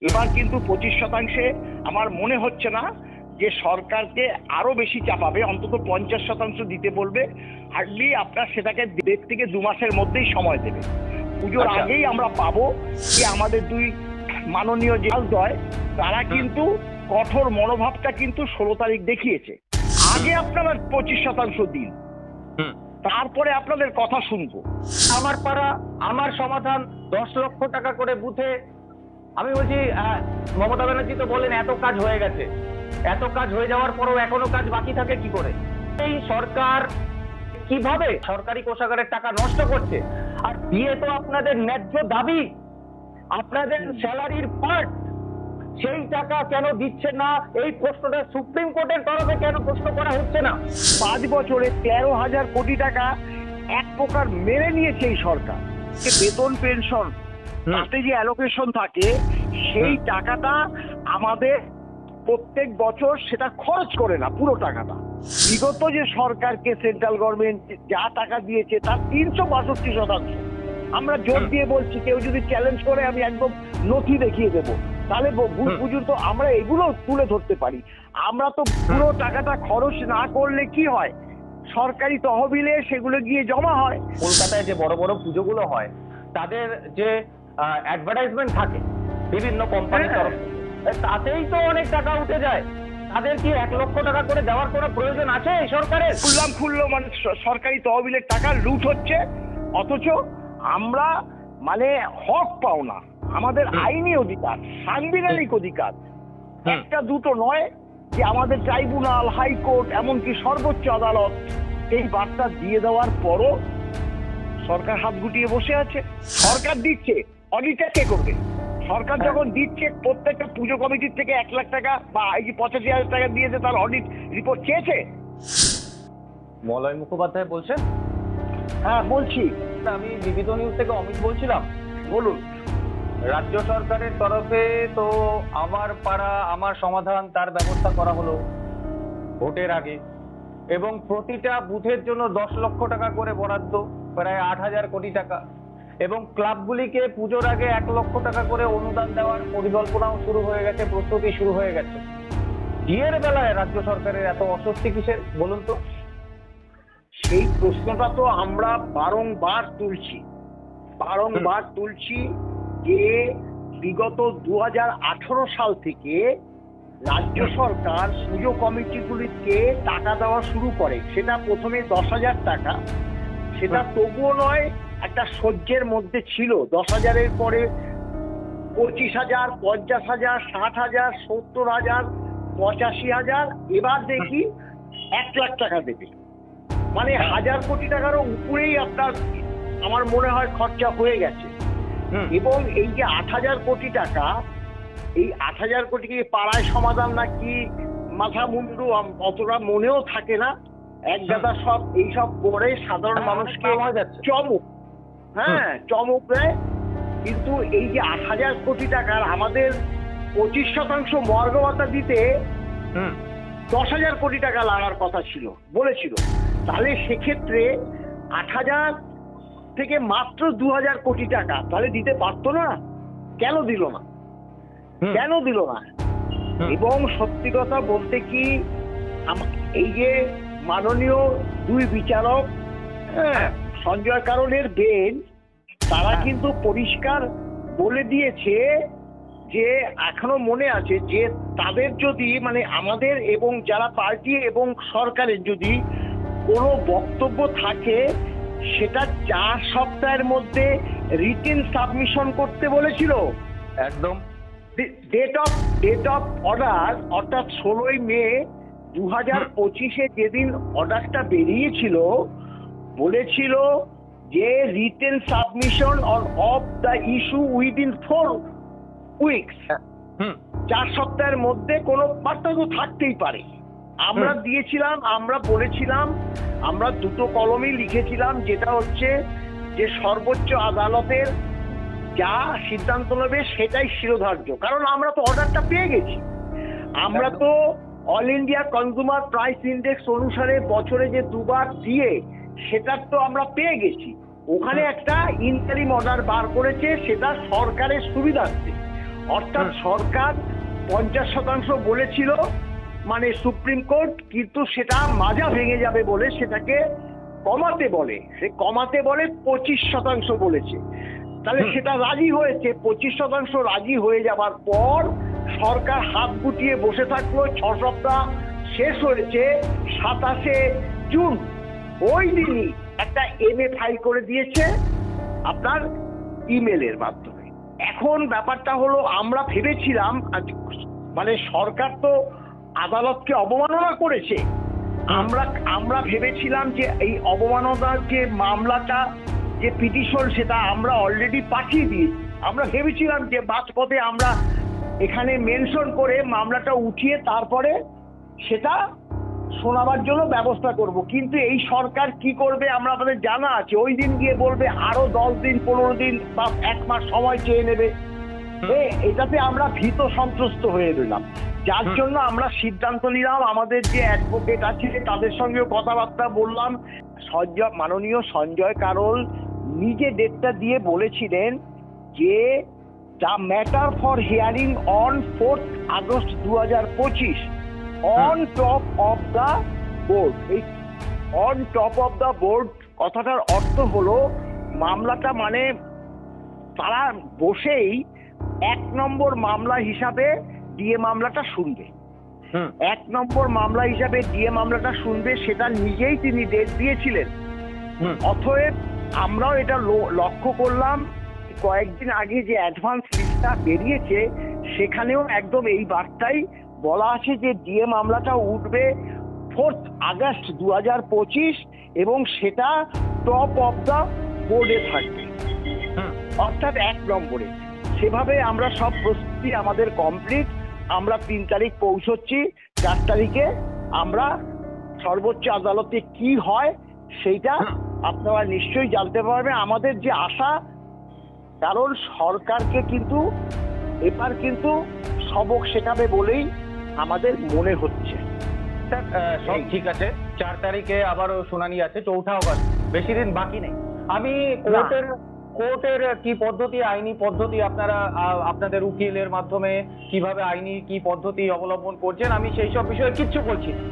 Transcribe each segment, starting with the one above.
এবার কিন্তু 25% আমার মনে হচ্ছে না যে সরকারকে আরো বেশি চাপাবে, অন্তত 50% দিতে বলবে। হার্ডলি আপনার সেটাকে 1.5 থেকে 2 মাসের মধ্যেই সময় দেবে। পুজোর আগেই আমরা পাবো যে আমাদের দুই মাননীয় জেলাদয় তারা কিন্তু কঠোর মনোভাবটা কিন্তু 16 তারিখ দেখিয়েছে। আগে আপনারা 25% দিন, তারপরে আপনাদের কথা শুনবো। আমার পাড়া আমার সমাধান 10 লক্ষ টাকা করে বুথে। আমি বলছি মমতা ব্যানার্জি তো বলেন এত কাজ হয়ে গেছে, এত কাজ হয়ে যাওয়ার পরও এখনো কাজ বাকি থাকে কি করে? এই সরকার কিভাবে সরকারি কোষাগারের টাকা নষ্ট করছে? আর দিয়ে তো আপনাদের ন্যায্য দাবি, আপনাদের স্যালারির পার্ট, সেই টাকা কেন দিচ্ছে না? এই প্রশ্নটা সুপ্রিম কোর্টের তরফে কেন প্রশ্ন করা হচ্ছে না? 5 বছরে 13,000 কোটি টাকা এক প্রকার মেরে নিয়েছে এই সরকার। যে বেতন পেনশন তাতে যে অ্যালোকেশন থাকে সেই টাকাটা আমাদের প্রত্যেক বছর সেটা খরচ করে না পুরো টাকাটা। বিগত যে সরকারকে সেন্ট্রাল গভর্নমেন্ট যা টাকা দিয়েছে তার 362%। আমরা জোর দিয়ে বলছি, কেউ যদি চ্যালেঞ্জ করে আমি একদম নথি দেখিয়ে দেবো, তাহলে বুঝুন তো আমরা এগুলো তুলে ধরতে পারি। আমরা তো পুরো টাকাটা খরচ না করলে কি হয়, সরকারি তহবিলে সেগুলো গিয়ে জমা হয়। কলকাতায় যে বড় বড় পুজোগুলো হয় তাদের যে অ্যাডভার্টাইজমেন্ট থাকে বিভিন্ন কোম্পানির তরফ থেকে, তাতেই তো অনেক টাকা উঠে যায়। তাদের কি 1 লক্ষ টাকা করে দেওয়ার কোনো প্রয়োজন আছে এই সরকারের? খুললো মানে সরকারি তহবিলের টাকা লুট হচ্ছে, অথচ আমরা মানে হক পাও না। আমাদের আইনি অধিকার, সাংবিধানিক অধিকার, একটা দুটো নয়, যে আমাদের ট্রাইব্যুনাল, হাইকোর্ট, এমনকি সর্বোচ্চ আদালত এই বার্তা দিয়ে দেওয়ার পরও সরকার হাত গুটিয়ে বসে আছে। সরকার দিচ্ছে, অডিটটা কে করবে? সরকার যখন দিচ্ছে, প্রত্যেকটা পুজো কমিটির থেকে 1 লাখ টাকা বা এই যে 85,000 টাকা দিয়েছে, তার অডিট রিপোর্ট চেয়েছে। মলয় মুখোপাধ্যায় বলছেন? হ্যাঁ বলছি। আমি বিবিধ নিউজ থেকে অমিত বলছিলাম। বলুন। রাজ্য সরকারের তরফে তো আমার পাড়া আমার সমাধান তার ব্যবস্থা করা হলো ভোটের আগে, এবং প্রতিটা বুথের জন্য 10 লক্ষ টাকা করে বরাদ্দ, প্রায় 8,000 কোটি টাকা, এবং ক্লাবগুলিকে পুজোর আগে 1 লক্ষ টাকা করে অনুদান দেওয়ার পরিকল্পনাও শুরু হয়ে গেছে, প্রস্তুতি শুরু হয়ে গেছে। বিয়ের বেলায় রাজ্য সরকারের এত অস্বস্তি কিসের বলুন তো? সেই প্রশ্নটা তো আমরা বারংবার তুলছি যে বিগত 2018 সাল থেকে রাজ্য সরকার পুজো কমিটিগুলিকে টাকা দেওয়া শুরু করে। সেটা প্রথমে 10,000 টাকা, সেটা তবুও নয়, একটা সহ্যের মধ্যে ছিল। 10,000-এর পরে 25,000, 50,000, 60,000, 70,000, 85,000, এবার দেখি 1 লাখ টাকা দেবে। মানে 1,000 কোটি টাকারও উপরেই আপনার আমার মনে হয় খরচা হয়ে গেছে। এবং এই যে 8,000 কোটি টাকা, এই 8,000 কোটি কি পাড়ায় সমাধান নাকি মাথা মুন্ডু অতটা মনেও থাকে না। এক গাদা সব এইসব করে সাধারণ মানুষকে চমক দেয়। কিন্তু এই যে 8,000 কোটি টাকার আমাদের 25% মর্গ ভাতা দিতে 10,000 কোটি টাকা লাগার কথা ছিল, বলেছিল। তাহলে সেক্ষেত্রে 8,000 থেকে মাত্র 2,000 কোটি টাকা তাহলে দিতে পারতো না? কেন দিল না? এবং সত্যি কথা বলতে কি, এই যে মাননীয় দুই বিচারক সঞ্জয় কারণের বেঞ্চ, তারা কিন্তু পরিষ্কার বলে দিয়েছে যে এখনো মনে আছে যে তাদের যদি মানে আমাদের এবং যারা পার্টি এবং সরকারের যদি কোনো বক্তব্য থাকে, সেটা 4 সপ্তাহের মধ্যে রিটেন সাবমিশন করতে বলেছিল। একদম ডেট অফ অর্ডার, অর্থাৎ 16ই মে 2025-এ যেদিন অর্ডারটা বেরিয়েছিল, বলেছিল যে written submission of the issue within 4 weeks. 4 সপ্তাহের মধ্যে কোনো পার্থক্য থাকতেই পারে। আমরা দিয়েছিলাম, আমরা বলেছিলাম, আমরা দুটো কলমই লিখেছিলাম, যেটা হচ্ছে যে সর্বোচ্চ আদালতের যা সিদ্ধান্ত নেবে সেটাই শিরোধার্য। কারণ আমরা তো অর্ডারটা পেয়ে গেছি। আমরা তো all India consumer price index অনুসারে বছরে যে 2 বার দিয়ে সেটার তো আমরা পেয়ে গেছি। ওখানে একটা ইন্টারিম অর্ডার বার করেছে, সেটা সরকারের সুবিধার্থে। অর্থাৎ সরকার 50% বলেছিল, মানে সুপ্রিম কোর্ট, কিন্তু সেটা মাজা ভেঙে যাবে বলে সেটাকে কমাতে বলে, সে কমাতে বলে 25% বলেছে। তাহলে সেটা রাজি হয়েছে, 25% রাজি হয়ে যাবার পর সরকার হাত গুটিয়ে বসে থাকলো। 6 সপ্তাহ শেষ হয়েছে 27শে জুন, ওই দিনই একটা MA ফাইল করে দিয়েছে আপনার ইমেলের মাধ্যমে। এখন ব্যাপারটা হলো, আমরা ভেবেছিলাম, মানে সরকার তো আদালতকে অবমাননা করেছে, আমরা ভেবেছিলাম যে এই অবমাননার যে মামলাটা, যে পিটিশন, সেটা আমরা অলরেডি পাঠিয়ে দিয়েছি। আমরা ভেবেছিলাম যে মাঝপথে আমরা এখানে মেনশন করে মামলাটা উঠিয়ে তারপরে সেটা শোনাবার জন্য ব্যবস্থা করব। কিন্তু এই সরকার কি করবে আমাদের জানা আছে, ওই দিন গিয়ে বলবে আরো 10 দিন 15 দিন বা 1 মাস সময় চেয়ে নেবে। এটাতে আমরা ভীত সন্ত্রস্ত হয়ে রইলাম, যার জন্য আমরা সিদ্ধান্ত নিলাম, আমাদের যে অ্যাডভোকেট আছে তাদের সঙ্গেও কথাবার্তা বললাম। মাননীয় সঞ্জয় কারোল নিজে ডেটটা দিয়ে বলেছিলেন যে the matter for hearing on 4 August 2025 on top of the board. এই on top of the board কথাটার অর্থ হলো, মামলাটা মানে তারা বসেই 1 নম্বর মামলা হিসাবে ডিএ মামলাটা শুনবে, 1 নম্বর মামলা হিসাবে ডিএ মামলাটা শুনবে, সেটা নিজেই তিনি ডেট দিয়েছিলেন। অতএব আমরাও এটা লক্ষ্য করলাম, কয়েকদিন আগে যে অ্যাডভান্স লিস্টটা বেরিয়েছে সেখানেও একদম এই বার্তাই বলা আছে যে ডিএ মামলাটা উঠবে 4 আগস্ট 2025 এবং সেটা টপ অফ দ্য বোর্ডে থাকবে, অর্থাৎ 1 নম্বরে। সেভাবে আমরা সব প্রস্তুতি আমাদের কমপ্লিট। আমরা 3 তারিখ পৌঁছচ্ছি, 4 তারিখে আমরা সর্বোচ্চ আদালতে কি হয় সেইটা আপনারা নিশ্চয়ই জানতে পারবেন। আমাদের যে আশা, কারণ সরকারকে কিন্তু এবার কিন্তু সবক শেখাবে বলেই আমাদের মনে হচ্ছে। সব ঠিক আছে, 4 তারিখে আবারও শুনানি আছে, 4 আগস্ট, বেশি দিন বাকি নেই। আমি কোর্টের কি পদ্ধতি, আইনি পদ্ধতি আপনারা আপনাদের উকিলের মাধ্যমে কিভাবে আইনি কি পদ্ধতি অবলম্বন করছেন, আমি সেই সব বিষয়ে কিচ্ছু বলছি না।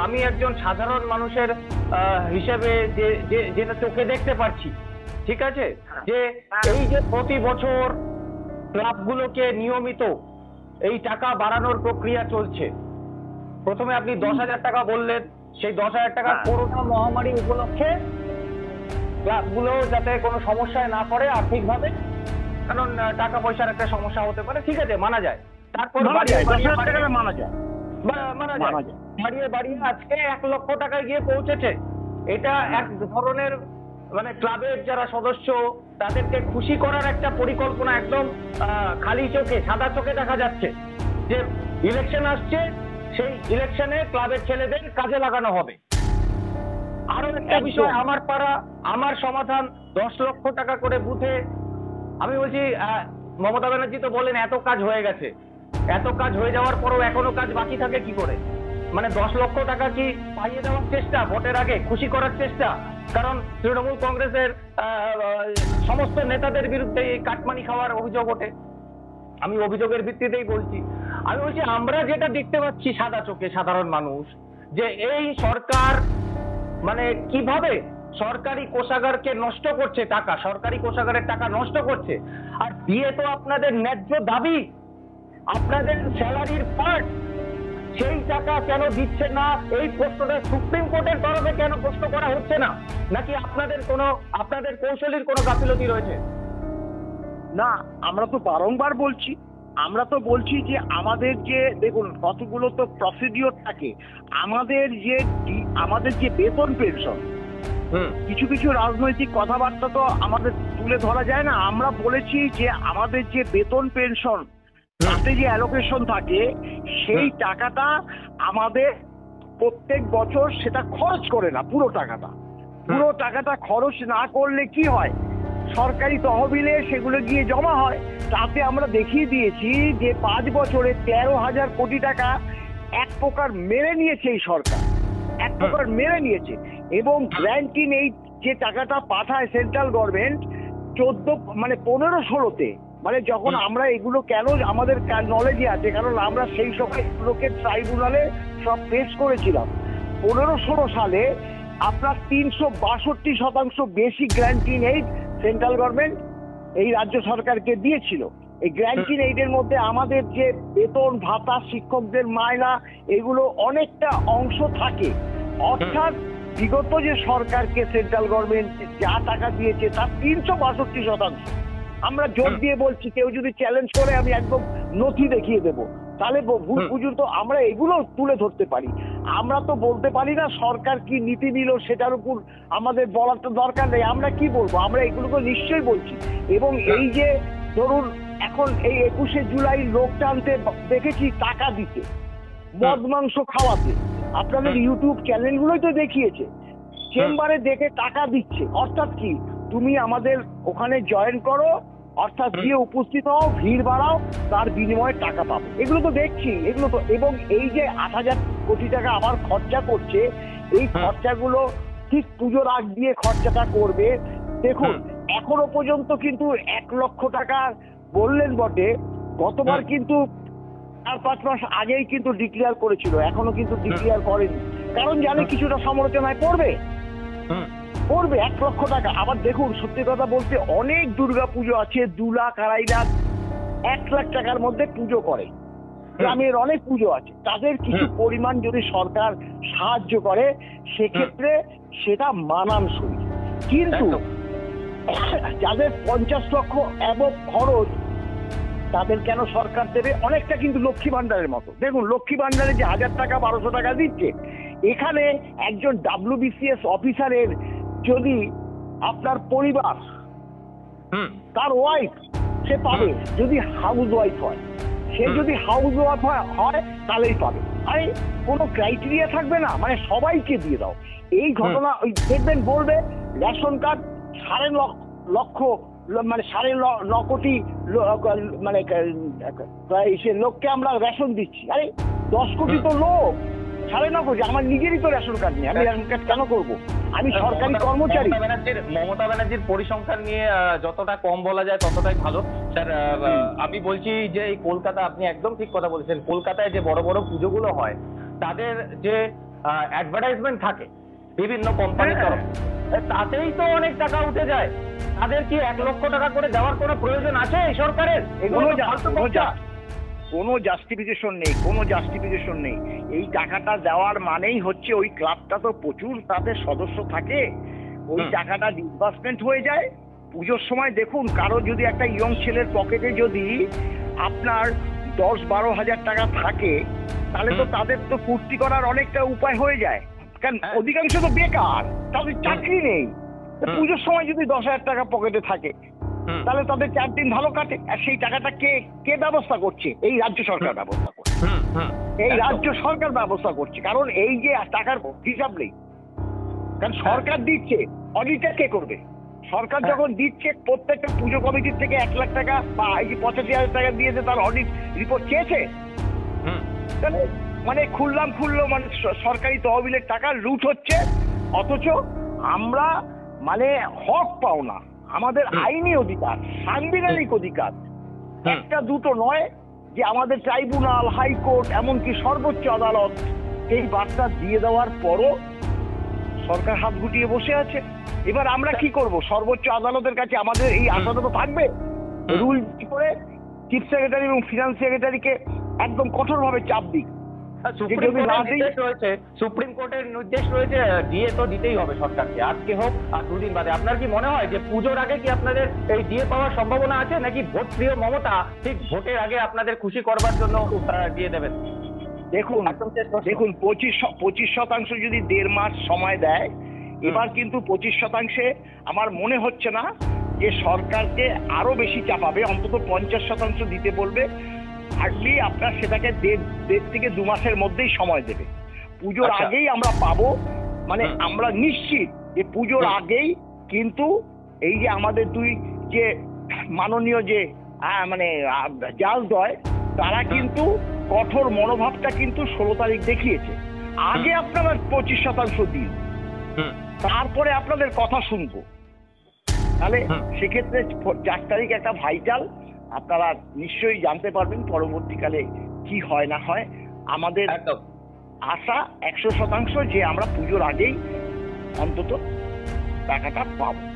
আমি একজন সাধারণ মানুষের হিসেবে যেটা চোখে দেখতে পাচ্ছি, ঠিক আছে, যে এই যে প্রতি বছর ক্লাবগুলোকে নিয়মিত এই টাকা বাড়ানোর প্রক্রিয়া চলছে। প্রথমে আপনি 10,000 টাকা বললেন, সেই 10,000 টাকা করোনা মহামারী উপলক্ষে ক্লাবগুলো যাতে কোনো সমস্যায় না পড়ে আর্থিকভাবে, কারণ টাকা পয়সার একটা সমস্যা হতে পারে, ঠিক আছে, মানা যায়। তারপর বাড়িয়ে বাড়িয়ে আজকে 1 লক্ষ টাকায় গিয়ে পৌঁছেছে। এটা এক ধরনের মানে ক্লাবের যারা সদস্য তাদেরকে খুশি করার একটা পরিকল্পনা, একদম খালি চোখে, সাদা চোখে দেখা যাচ্ছে যে ইলেকশন আসছে, সেই ইলেকশনে ক্লাবের ছেলেদের কাজে লাগানো হবে। আরো একটা বিষয়, আমার পাড়া আমার সমাধান, 10 লক্ষ টাকা করে বুথে। আমি বলছি, মমতা ব্যানার্জি তো বলেন এত কাজ হয়ে গেছে, এত কাজ হয়ে যাওয়ার পরও এখনো কাজ বাকি থাকে কি করে? মানে 10 লক্ষ টাকা কি পাইয়ে দেওয়ার চেষ্টা, ভোটের আগে খুশি করার চেষ্টা? কারণ তৃণমূল কংগ্রেসের সমস্ত নেতাদের বিরুদ্ধে এই কাটমানি খাওয়ার অভিযোগ ওঠে। আমি অভিযোগের ভিত্তিতেই বলছি। আমি বলছি, আমরা যেটা দেখতে পাচ্ছি সাদা চোখে সাধারণ মানুষ, যে এই সরকার মানে কিভাবে সরকারি কোষাগারকে নষ্ট করছে, টাকা, সরকারি কোষাগারের টাকা নষ্ট করছে। আর দিয়ে তো আপনাদের ন্যায্য দাবি, আপনাদের স্যালারির পার্ট, সেই টাকা কেন দিচ্ছে না? এই প্রশ্নটা সুপ্রিম কোর্টের তরফে কেন প্রশ্ন করা হচ্ছে না? নাকি আপনাদের কৌশলীর কোনো গাফিলতি রয়েছে? না, আমরা তো বারংবার বলছি, আমরা তো বলছি যে আমাদের যে, দেখুন, কতগুলো তো প্রসিডিওর থাকে। আমাদের যে বেতন পেনশন, কিছু কিছু রাজনৈতিক কথাবার্তা তো আমাদের তুলে ধরা যায় না। আমরা বলেছি যে আমাদের যে বেতন পেনশন, তাতে যে অ্যালোকেশন থাকে, সেই টাকাটা আমাদের প্রত্যেক বছর সেটা খরচ করে না। পুরো টাকাটা খরচ না করলে কি হয়, সরকারি তহবিলে সেগুলো গিয়ে জমা হয়। তাতে আমরা দেখিয়ে দিয়েছি যে 5 বছরে 13,000 কোটি টাকা এক প্রকার মেরে নিয়েছে এই সরকার, এক প্রকার মেরে নিয়েছে। এবং গ্র্যান্ট ইন এইড যে টাকাটা পাঠায় সেন্ট্রাল গভর্নমেন্ট 15-16-তে মানে যখন আমরা এগুলো কেন আমাদের নলেজে আছে, কারণ আমরা সেই সময় এগুলোকে ট্রাইব্যুনালে সব পেশ করেছিলাম। 15-16 সালে আপনার 362% বেশি গ্র্যান্টিং এইড সেন্ট্রাল গভর্নমেন্ট এই রাজ্য সরকারকে দিয়েছিল। এই গ্র্যান্টিং এইডের মধ্যে আমাদের যে বেতন ভাতা, শিক্ষকদের মায়না, এগুলো অনেকটা অংশ থাকে। অর্থাৎ বিগত যে সরকারকে সেন্ট্রাল গভর্নমেন্ট যা টাকা দিয়েছে তার 362%। আমরা জোর দিয়ে বলছি, কেউ যদি চ্যালেঞ্জ করে আমি একদম নথি দেখিয়ে দেবো, তাহলে বুঝুন তো আমরা এগুলো তুলে ধরতে পারি। আমরা তো বলতে পারি না সরকার কি নীতি নিল সেটার উপর আমাদের বলার তো দরকার নেই। আমরা কি বলবো, আমরা এগুলোকে নিশ্চয়ই বলছি। এবং এই যে ধরুন এখন এই 21শে জুলাই লোক টানতে দেখেছি টাকা দিতে, মদ মাংস খাওয়াতে, আপনাদের ইউটিউব চ্যানেলগুলোই তো দেখিয়েছে, চেম্বারে দেখে টাকা দিচ্ছে। অর্থাৎ কি, তুমি আমাদের ওখানে জয়েন করো, অর্থাৎ গিয়ে উপস্থিত হও, ভিড় বাড়াও, তার বিনিময়ে টাকা পাবো। এগুলো তো দেখছি, এগুলো তো। এবং এই যে 8,000 কোটি টাকা আবার খরচা করছে, এই খরচাগুলো ঠিক পুজোর আগ দিয়ে খরচাটা করবে। দেখুন এখনো পর্যন্ত কিন্তু 1 লক্ষ টাকা বললেন বটে, গতবার কিন্তু 4-5 মাস আগেই কিন্তু ডিক্লেয়ার করেছিল, এখনো কিন্তু ডিক্লেয়ার করেনি। কারণ জানে কিছুটা সমালোচনায় পড়বে। 1 লক্ষ টাকা। আবার দেখুন সত্যি কথা বলতে অনেক দুর্গা পুজো আছে 2 লাখ 2.5 লাখ 1 লাখ টাকার মধ্যে পুজো করে, গ্রামের অনেক পুজো আছে। তাদের কিছু পরিমাণ যদি সরকার সাহায্য করে সেক্ষেত্রে সেটা মানানসই। কিন্তু যাদের 50 লক্ষ অ্যাবভ খরচ তাদের কেন সরকার দেবে? অনেকটা কিন্তু লক্ষ্মী ভান্ডারের মতো। দেখুন লক্ষ্মী ভান্ডারে যে 1000 টাকা 1200 টাকা দিচ্ছে, এখানে একজন WBCS অফিসারের যদি আপনার পরিবার, তার ওয়াইফ সে পাবে, যদি হাউস ওয়াইফ হয়, সে যদি হাউস ওয়াইফ হয় তাহলেই পাবে। আরে কোনো ক্রাইটেরিয়া থাকবে না, মানে সবাইকে দিয়ে দাও। এই ঘটনা ওই দেখবেন বলবে রেশন কার্ড 9.5 লক্ষ মানে 9.5 কোটি মানে সে লোককে আমরা রেশন দিচ্ছি। আরে 10 কোটি তো লোক, 9.5 কোটি। আমার নিজেরই তো রেশন কার্ড নেই, আমি রেশন কার্ড কেন করবো? আমি সরকারি কর্মচারী। মমতা ব্যানার্জির পরিসংখ্যান নিয়ে যতটা কম বলা যায় ততটাই ভালো। স্যার আমি বলছি যে এই কলকাতা, আপনি একদম ঠিক কথা বলেছেন, কলকাতায় যে বড় বড় পুজোগুলো হয় তাদের যে অ্যাডভার্টাইজমেন্ট থাকে বিভিন্ন কোম্পানির তরফ, তাতেই তো অনেক টাকা উঠে যায়। তাদের কি 1 লক্ষ টাকা করে দেওয়ার কোনো প্রয়োজন আছে এই সরকারের? কোনো জাস্টিফিকেশন নেই, কোনো জাস্টিফিকেশন নেই। এই টাকাটা দেওয়ার মানেই হচ্ছে ওই ক্লাবটা তো প্রচুর তাদের সদস্য থাকে, ওই টাকাটা ডিসবার্সমেন্ট হয়ে যায় পুজোর সময়। দেখুন কারো যদি একটা ইয়ং ছেলের পকেটে যদি আপনার 10-12 হাজার টাকা থাকে, তাহলে তো তাদের তো ফুর্তি করার অনেকটা উপায় হয়ে যায়। কারণ অধিকাংশ তো বেকার, তাদের চাকরি নেই। পুজোর সময় যদি 10,000 টাকা পকেটে থাকে তাহলে তাদের 4 দিন ভালো কাটে। আর সেই টাকাটা কে ব্যবস্থা করছে? এই রাজ্য সরকার ব্যবস্থা করছে, এই রাজ্য সরকার ব্যবস্থা করছে। কারণ এই যে টাকার হিসাব নেই, কারণ সরকার দিচ্ছে, অডিটটা কে করবে? সরকার যখন দিচ্ছে, প্রত্যেকটা পুজো কমিটির থেকে 1 লাখ টাকা বা এই যে 85,000 টাকা দিয়েছে, তার অডিট রিপোর্ট চেয়েছে। তাহলে মানে খুললো মানে সরকারি তহবিলের টাকা লুট হচ্ছে, অথচ আমরা মানে হক পাও না। আমাদের আইনি অধিকার, সাংবিধানিক অধিকার, একটা দুটো নয়, যে আমাদের ট্রাইব্যুনাল, হাইকোর্ট, এমনকি সর্বোচ্চ আদালত এই বার্তা দিয়ে দেওয়ার পরও সরকার হাত গুটিয়ে বসে আছে। এবার আমরা কি করব? সর্বোচ্চ আদালতের কাছে আমাদের এই আশাটা তো থাকবে, রুল করে চিফ সেক্রেটারি এবং ফিনান্স সেক্রেটারিকে একদম কঠোরভাবে চাপ দিক। সুপ্রিম কোর্টের নির্দেশ রয়েছে, ডিএ তো দিতেই হবে সরকারকে, আজকে হোক আর 2 দিন বাদে। আপনার কি মনে হয় যে পুজোর আগে কি আপনাদের এই ডিএ পাওয়ার সম্ভাবনা আছে, নাকি ভোট প্রিয় মমতা ঠিক ভোটের আগে আপনাদের খুশি করবার জন্য ডিএ দেবেন? দেখুন 25% যদি 1.5 মাস সময় দেয়, এবার কিন্তু 25% আমার মনে হচ্ছে না যে সরকারকে আরো বেশি চাপাবে, অন্তত 50% দিতে বলবে। হার্ডলি আপনার সেটাকে 1.5 থেকে 2 মাসের মধ্যেই সময় দেবে। পুজোর আগেই আমরা পাবো, মানে আমরা নিশ্চিত যে পুজোর আগেই কিন্তু এই যে আমাদের 2 যে মাননীয় যে মানে জাজদ্বয়, তারা কিন্তু কঠোর মনোভাবটা কিন্তু 16 তারিখ দেখিয়েছে। আগে আপনারা 25% দিন, তারপরে আপনাদের কথা শুনবো। তাহলে সেক্ষেত্রে 4 তারিখ একটা ভাইটাল আপনারা নিশ্চয়ই জানতে পারবেন পরবর্তীকালে কি হয় না হয়। আমাদের একদম আশা 100% যে আমরা পুজোর আগেই অন্তত টাকাটা পাবো।